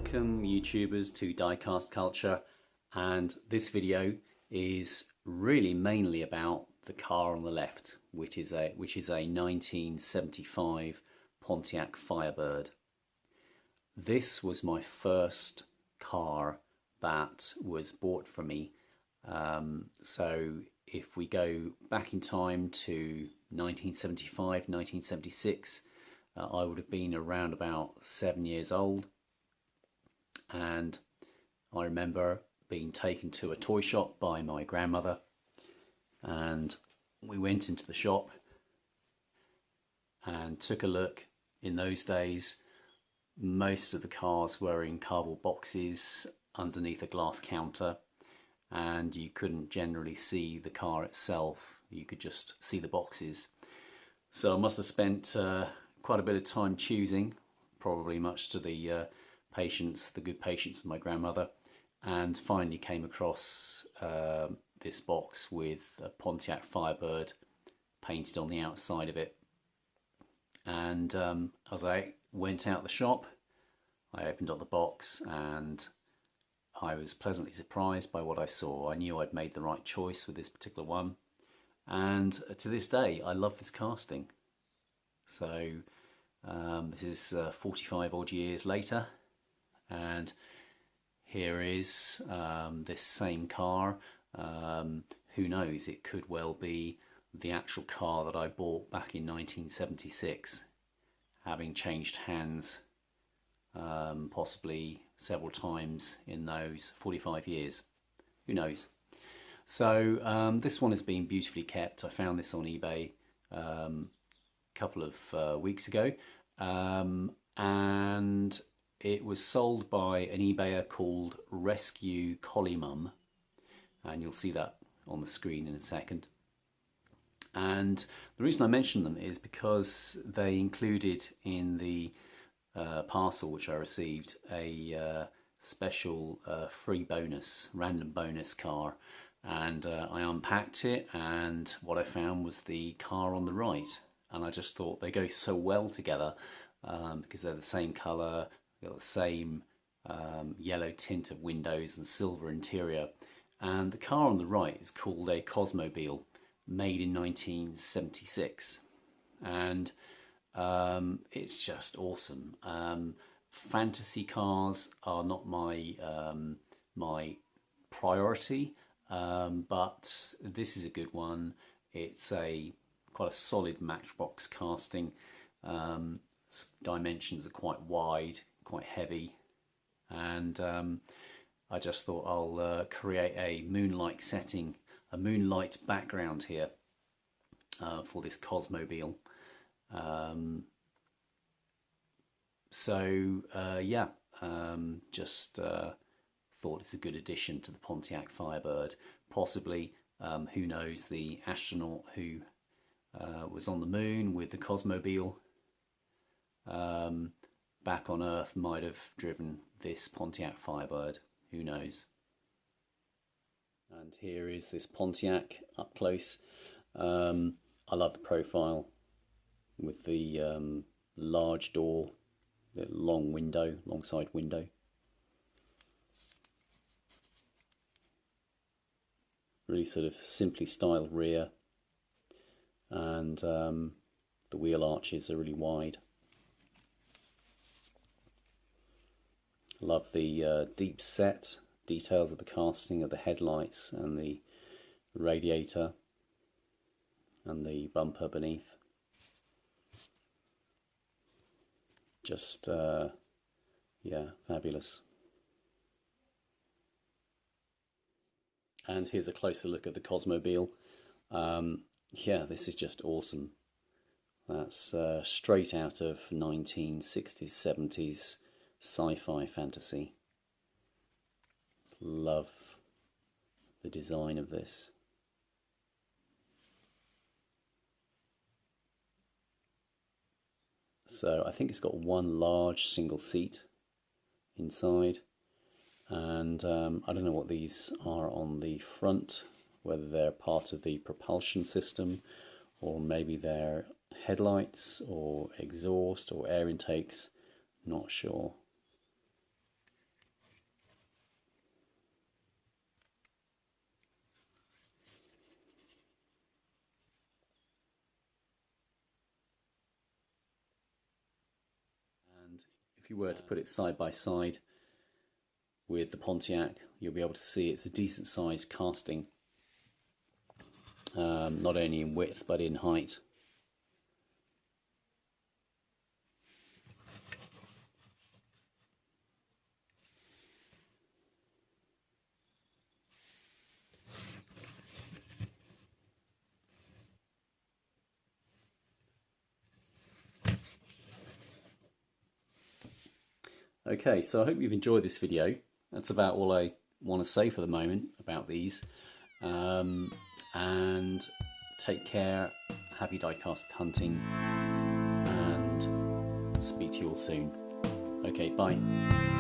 Welcome YouTubers to Diecast Culture, and this video is really mainly about the car on the left, which is a 1975 Pontiac Firebird. This was my first car that was bought for me. So if we go back in time to 1975, 1976, I would have been around about 7 years old. And I remember being taken to a toy shop by my grandmother, and we went into the shop and took a look. In those days, most of the cars were in cardboard boxes underneath a glass counter, and you couldn't generally see the car itself. You could just see the boxes. So I must have spent quite a bit of time choosing, probably much to the good patience of my grandmother, and finally came across this box with a Pontiac Firebird painted on the outside of it. And as I went out the shop, I opened up the box and I was pleasantly surprised by what I saw. I knew I'd made the right choice with this particular one, and to this day I love this casting. So this is 45 odd years later, and here is this same car. Who knows, it could well be the actual car that I bought back in 1976, having changed hands possibly several times in those 45 years. Who knows? So this one has been beautifully kept. I found this on eBay a couple of weeks ago, and it was sold by an eBayer called Rescue Collie Mum, and you'll see that on the screen in a second. And the reason I mention them is because they included in the parcel which I received a special free bonus, random bonus car, and I unpacked it, and what I found was the car on the right, and I just thought they go so well together because they're the same colour, they've got the same yellow tint of windows and silver interior. And the car on the right is called a Cosmobile, made in 1976, and it's just awesome. Fantasy cars are not my my priority, but this is a good one. It's quite a solid Matchbox casting. Dimensions are quite wide, quite heavy, and I just thought I'll create a moonlight setting, a moonlight background here for this Cosmobile. Just thought it's a good addition to the Pontiac Firebird. Possibly, who knows, the astronaut who was on the moon with the Cosmobile back on Earth might have driven this Pontiac Firebird. Who knows? And here is this Pontiac up close. I love the profile with the large door, the long window, long side window. Really sort of simply styled rear, and the wheel arches are really wide. Love the deep set details of the casting of the headlights and the radiator and the bumper beneath. Just yeah, fabulous. And here's a closer look at the Cosmobile. Yeah, this is just awesome. That's straight out of 1960s, 70s sci-fi fantasy. Love the design of this. So I think it's got one large single seat inside, and I don't know what these are on the front, whether they're part of the propulsion system or maybe they're headlights or exhaust or air intakes, not sure. if you were to put it side by side with the Pontiac, you'll be able to see it's a decent sized casting, not only in width but in height. Okay, so I hope you've enjoyed this video. That's about all I want to say for the moment about these. And take care, happy diecast hunting, and speak to you all soon. Okay, bye.